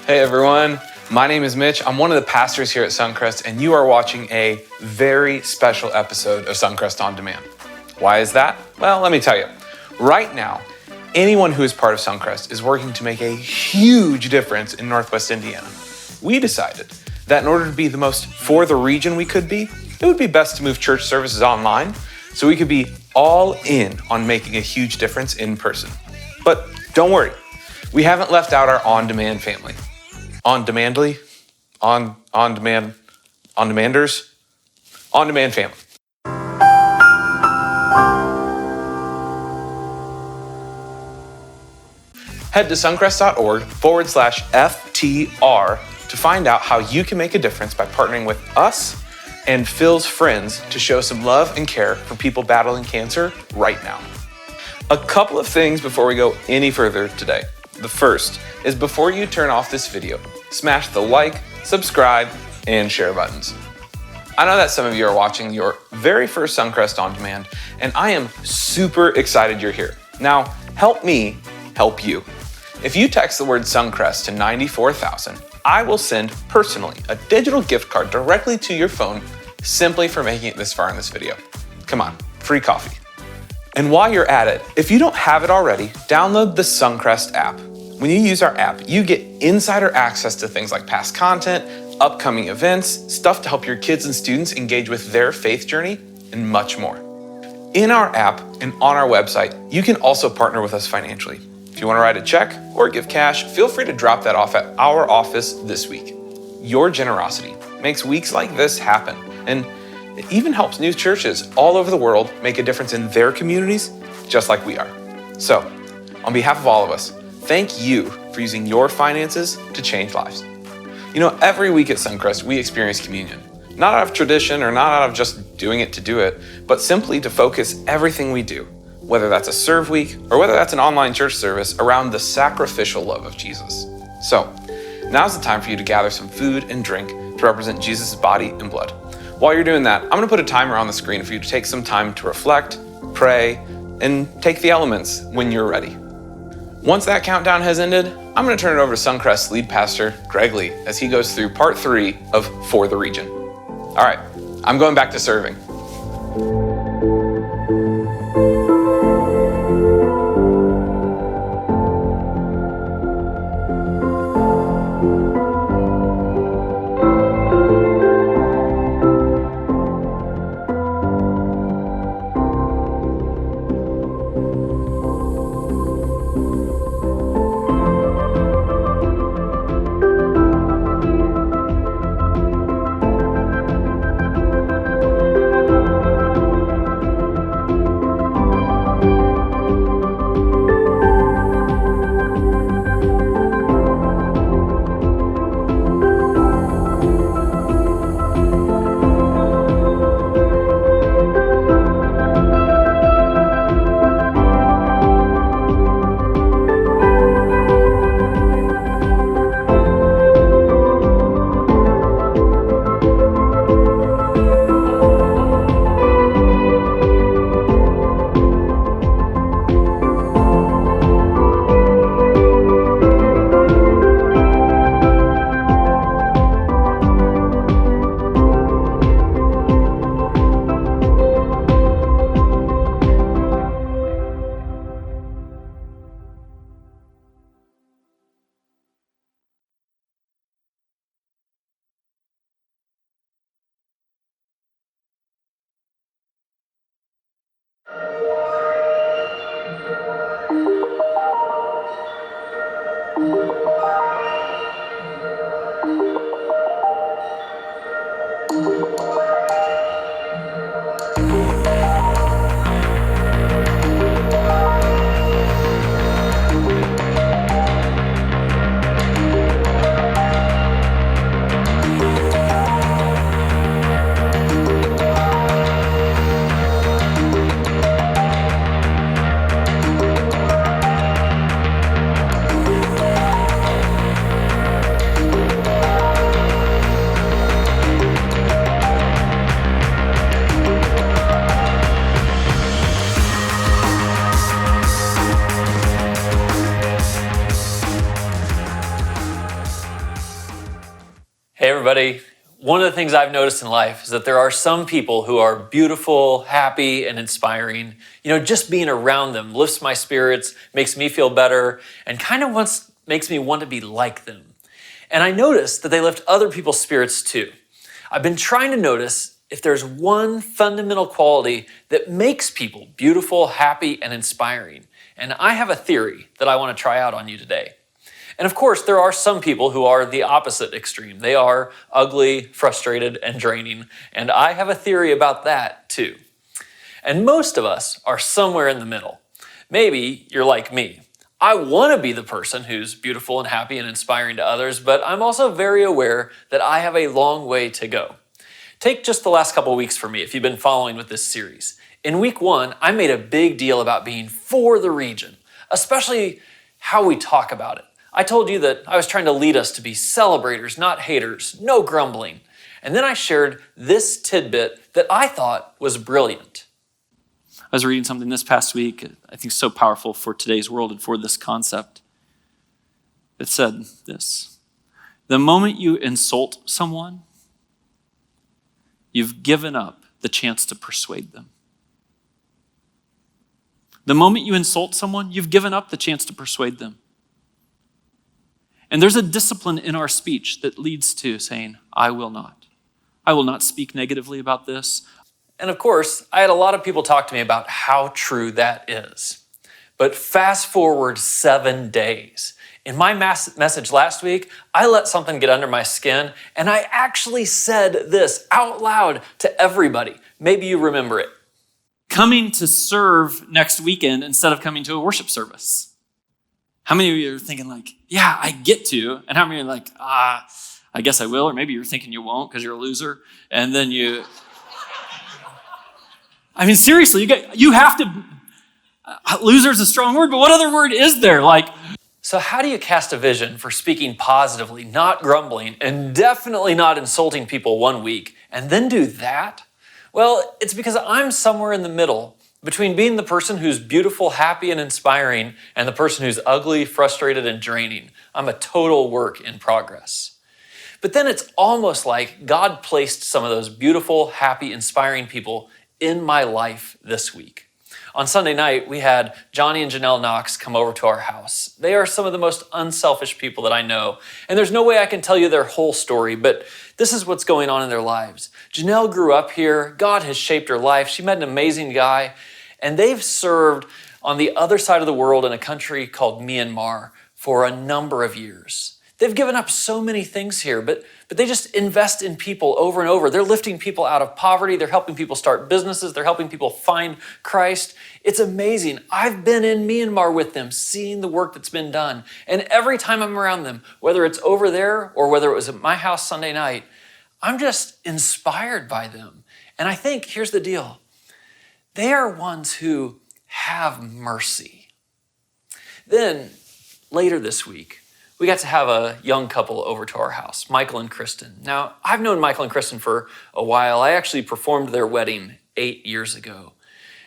Hey everyone, my name is Mitch. I'm one of the pastors here at Suncrest, and you are watching a very special episode of Suncrest On Demand. Why is that? Well, let me tell you. Right now, anyone who is part of Suncrest is working to make a huge difference in Northwest Indiana. We decided that in order to be the most for the region we could be, it would be best to move church services online so we could be all in on making a huge difference in person. But don't worry, we haven't left out our on-demand family. On-demanders, on-demand family. Head to suncrest.org/FTR to find out how you can make a difference by partnering with us and Phil's friends to show some love and care for people battling cancer right now. A couple of things before we go any further today. The first is before you turn off this video, smash the like, subscribe, and share buttons. I know that some of you are watching your very first Suncrest On Demand, and I am super excited you're here. Now, help me help you. If you text the word Suncrest to 94,000, I will send personally a digital gift card directly to your phone simply for making it this far in this video. Come on, free coffee. And while you're at it, if you don't have it already, download the Suncrest app. When you use our app, you get insider access to things like past content, upcoming events, stuff to help your kids and students engage with their faith journey, and much more. In our app and on our website, you can also partner with us financially. If you want to write a check or give cash, feel free to drop that off at our office this week. Your generosity makes weeks like this happen, and it even helps new churches all over the world make a difference in their communities, just like we are. So, on behalf of all of us, thank you for using your finances to change lives. You know, every week at Suncrest, we experience communion. Not out of tradition or not out of just doing it to do it, but simply to focus everything we do, whether that's a serve week or whether that's an online church service, around the sacrificial love of Jesus. So, now's the time for you to gather some food and drink to represent Jesus' body and blood. While you're doing that, I'm gonna put a timer on the screen for you to take some time to reflect, pray, and take the elements when you're ready. Once that countdown has ended, I'm gonna turn it over to Suncrest's lead pastor, Greg Lee, as he goes through part 3 of For the Region. All right, I'm going back to serving. Hey everybody, one of the things I've noticed in life is that there are some people who are beautiful, happy, and inspiring. Just being around them lifts my spirits, makes me feel better, and kind of makes me want to be like them. And I notice that they lift other people's spirits too. I've been trying to notice if there's one fundamental quality that makes people beautiful, happy, and inspiring. And I have a theory that I want to try out on you today. And of course, there are some people who are the opposite extreme. They are ugly, frustrated, and draining. And I have a theory about that too. And most of us are somewhere in the middle. Maybe you're like me. I want to be the person who's beautiful and happy and inspiring to others, but I'm also very aware that I have a long way to go. Take just the last couple of weeks for me if you've been following with this series. In week 1, I made a big deal about being for the region, especially how we talk about it. I told you that I was trying to lead us to be celebrators, not haters, no grumbling. And then I shared this tidbit that I thought was brilliant. I was reading something this past week, I think so powerful for today's world and for this concept. It said this: the moment you insult someone, you've given up the chance to persuade them. The moment you insult someone, you've given up the chance to persuade them. And there's a discipline in our speech that leads to saying, I will not. I will not speak negatively about this. And of course, I had a lot of people talk to me about how true that is. But fast forward 7 days. In my message last week, I let something get under my skin, and I actually said this out loud to everybody. Maybe you remember it. Coming to serve next weekend instead of coming to a worship service. How many of you are thinking like, yeah, I get to, and how many are like, I guess I will, or maybe you're thinking you won't because you're a loser, and then seriously, you have to, loser is a strong word, but what other word is there? So how do you cast a vision for speaking positively, not grumbling, and definitely not insulting people one week, and then do that? Well, it's because I'm somewhere in the middle between being the person who's beautiful, happy, and inspiring and the person who's ugly, frustrated, and draining. I'm a total work in progress. But then it's almost like God placed some of those beautiful, happy, inspiring people in my life this week. On Sunday night, we had Johnny and Janelle Knox come over to our house. They are some of the most unselfish people that I know. And there's no way I can tell you their whole story, but this is what's going on in their lives. Janelle grew up here. God has shaped her life. She met an amazing guy. And they've served on the other side of the world in a country called Myanmar for a number of years. They've given up so many things here, but they just invest in people over and over. They're lifting people out of poverty. They're helping people start businesses. They're helping people find Christ. It's amazing. I've been in Myanmar with them, seeing the work that's been done. And every time I'm around them, whether it's over there or whether it was at my house Sunday night, I'm just inspired by them. And I think, here's the deal. They are ones who have mercy. Then, later this week, we got to have a young couple over to our house, Michael and Kristen. Now, I've known Michael and Kristen for a while. I actually performed their wedding 8 years ago.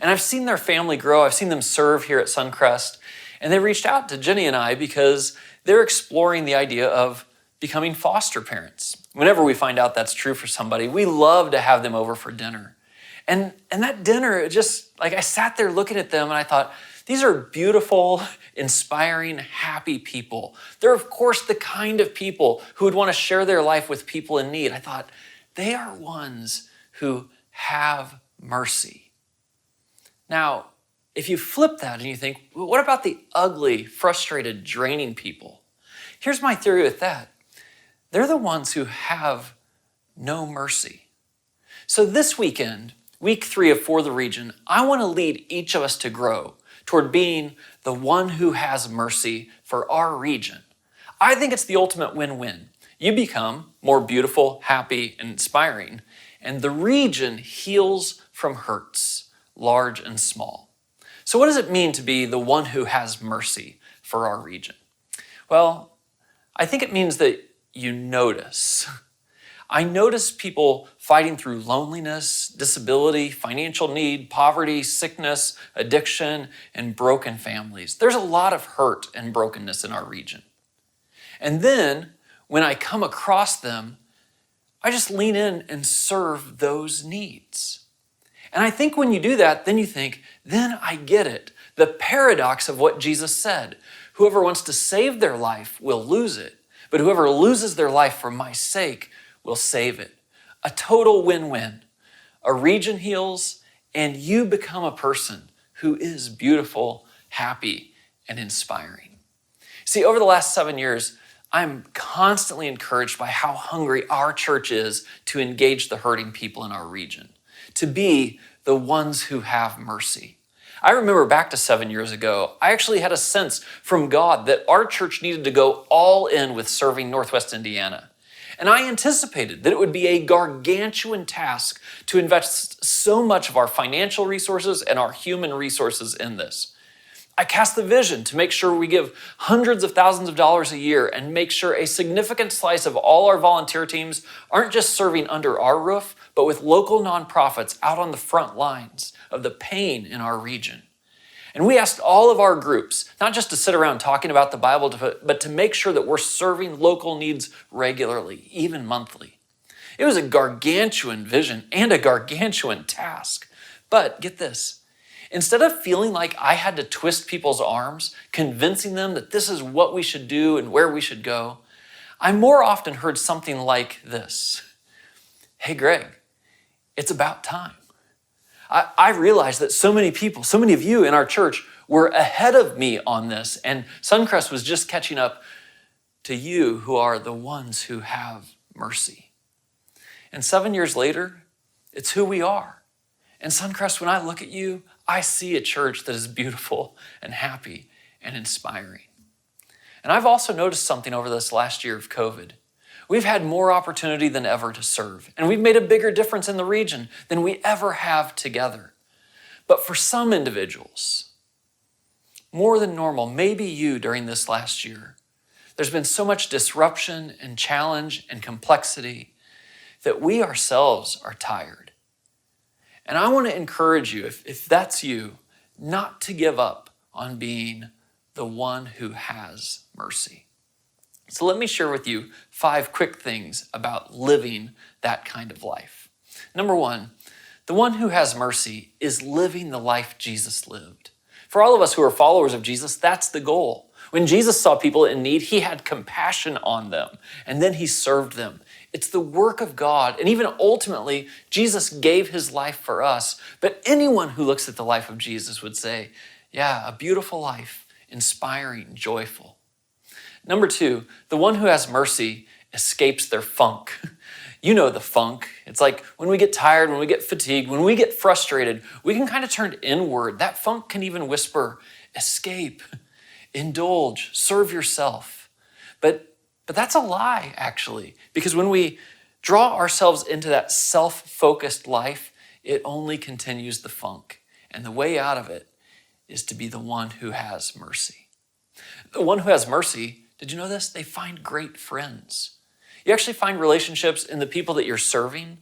And I've seen their family grow. I've seen them serve here at Suncrest. And they reached out to Jenny and I because they're exploring the idea of becoming foster parents. Whenever we find out that's true for somebody, we love to have them over for dinner. And that dinner, I sat there looking at them and I thought, these are beautiful, inspiring, happy people. They're, of course, the kind of people who would want to share their life with people in need. I thought, they are ones who have mercy. Now, if you flip that and you think, well, what about the ugly, frustrated, draining people? Here's my theory with that. They're the ones who have no mercy. So this weekend, week 3 of For the Region, I want to lead each of us to grow toward being the one who has mercy for our region. I think it's the ultimate win-win. You become more beautiful, happy, and inspiring, and the region heals from hurts, large and small. So what does it mean to be the one who has mercy for our region? Well, I think it means that you notice. I notice people fighting through loneliness, disability, financial need, poverty, sickness, addiction, and broken families. There's a lot of hurt and brokenness in our region. And then when I come across them, I just lean in and serve those needs. And I think when you do that, then you think, then I get it. The paradox of what Jesus said. Whoever wants to save their life will lose it, but whoever loses their life for my sake will save it. A total win-win. A region heals, and you become a person who is beautiful, happy, and inspiring. See, over the last 7 years, I'm constantly encouraged by how hungry our church is to engage the hurting people in our region, to be the ones who have mercy. I remember back to 7 years ago, I actually had a sense from God that our church needed to go all in with serving Northwest Indiana. And I anticipated that it would be a gargantuan task to invest so much of our financial resources and our human resources in this. I cast the vision to make sure we give hundreds of thousands of dollars a year and make sure a significant slice of all our volunteer teams aren't just serving under our roof, but with local nonprofits out on the front lines of the pain in our region. And we asked all of our groups, not just to sit around talking about the Bible, but to make sure that we're serving local needs regularly, even monthly. It was a gargantuan vision and a gargantuan task. But get this, instead of feeling like I had to twist people's arms, convincing them that this is what we should do and where we should go, I more often heard something like this. Hey, Greg, it's about time. I realized that so many people, so many of you in our church were ahead of me on this, and Suncrest was just catching up to you who are the ones who have mercy. And 7 years later, it's who we are. And Suncrest, when I look at you, I see a church that is beautiful and happy and inspiring. And I've also noticed something over this last year of COVID. We've had more opportunity than ever to serve, and we've made a bigger difference in the region than we ever have together. But for some individuals, more than normal, maybe you during this last year, there's been so much disruption and challenge and complexity that we ourselves are tired. And I want to encourage you, if that's you, not to give up on being the one who has mercy. So let me share with you 5 quick things about living that kind of life. Number 1, the one who has mercy is living the life Jesus lived. For all of us who are followers of Jesus, that's the goal. When Jesus saw people in need, he had compassion on them, and then he served them. It's the work of God, and even ultimately, Jesus gave his life for us. But anyone who looks at the life of Jesus would say, yeah, a beautiful life, inspiring, joyful. Number 2, the one who has mercy escapes their funk. You know the funk. It's like when we get tired, when we get fatigued, when we get frustrated, we can kind of turn inward. That funk can even whisper, escape, indulge, serve yourself. But that's a lie, actually, because when we draw ourselves into that self-focused life, it only continues the funk. And the way out of it is to be the one who has mercy. The one who has mercy, did you know this? They find great friends. You actually find relationships in the people that you're serving.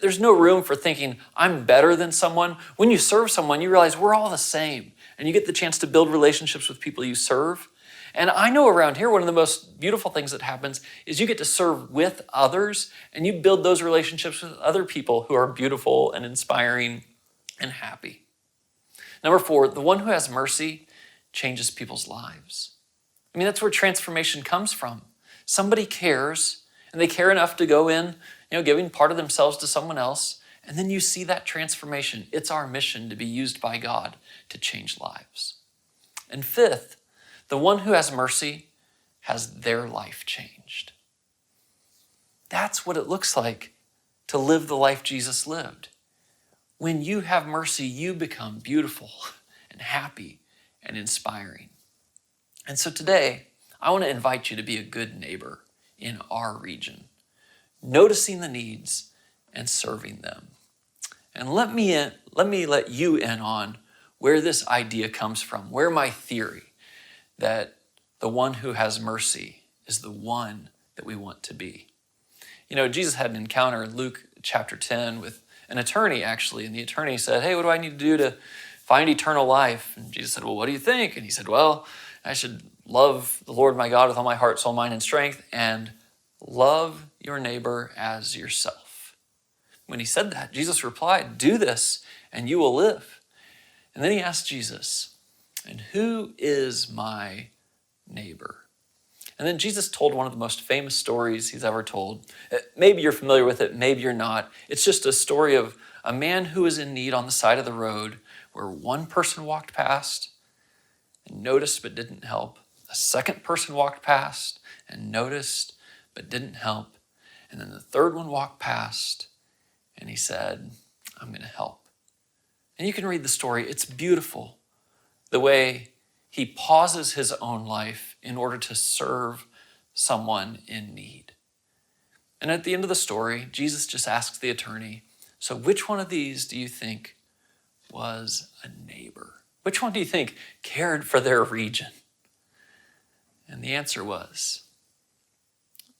There's no room for thinking, I'm better than someone. When you serve someone, you realize we're all the same. And you get the chance to build relationships with people you serve. And I know around here, one of the most beautiful things that happens is you get to serve with others, and you build those relationships with other people who are beautiful and inspiring and happy. Number 4, the one who has mercy changes people's lives. I mean, that's where transformation comes from. Somebody cares, and they care enough to go in, giving part of themselves to someone else, and then you see that transformation. It's our mission to be used by God to change lives. And 5th, the one who has mercy has their life changed. That's what it looks like to live the life Jesus lived. When you have mercy, you become beautiful and happy and inspiring. And so today, I want to invite you to be a good neighbor in our region, noticing the needs and serving them. And let me let you in on where this idea comes from, where my theory that the one who has mercy is the one that we want to be. Jesus had an encounter in Luke chapter 10 with an attorney, actually, and the attorney said, hey, what do I need to do to find eternal life? And Jesus said, well, what do you think? And he said, well, I should love the Lord my God with all my heart, soul, mind, and strength, and love your neighbor as yourself. When he said that, Jesus replied, do this and you will live. And then he asked Jesus, and who is my neighbor? And then Jesus told one of the most famous stories he's ever told. Maybe you're familiar with it, maybe you're not. It's just a story of a man who was in need on the side of the road where one person walked past and noticed but didn't help. A second person walked past and noticed but didn't help. And then the third one walked past and he said, I'm going to help. And you can read the story. It's beautiful the way he pauses his own life in order to serve someone in need. And at the end of the story, Jesus just asks the attorney, so which one of these do you think was a neighbor? Which one do you think cared for their region? And the answer was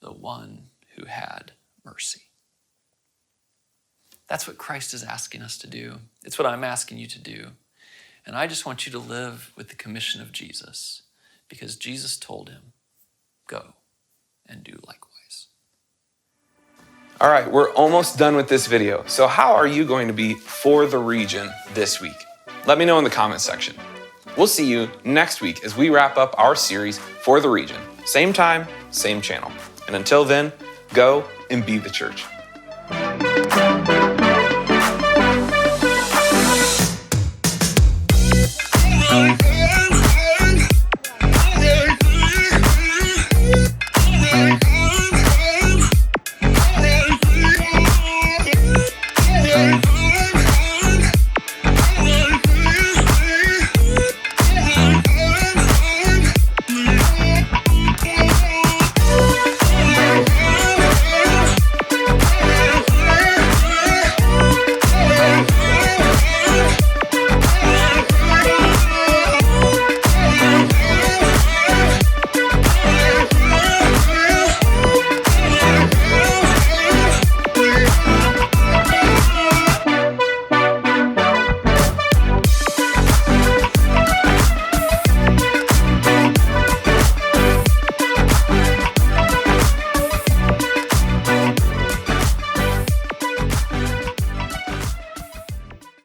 the one who had mercy. That's what Christ is asking us to do. It's what I'm asking you to do. And I just want you to live with the commission of Jesus because Jesus told him, go and do likewise. All right, we're almost done with this video. So how are you going to be for the region this week? Let me know in the comment section. We'll see you next week as we wrap up our series for the region. Same time, same channel. And until then, go and be the church.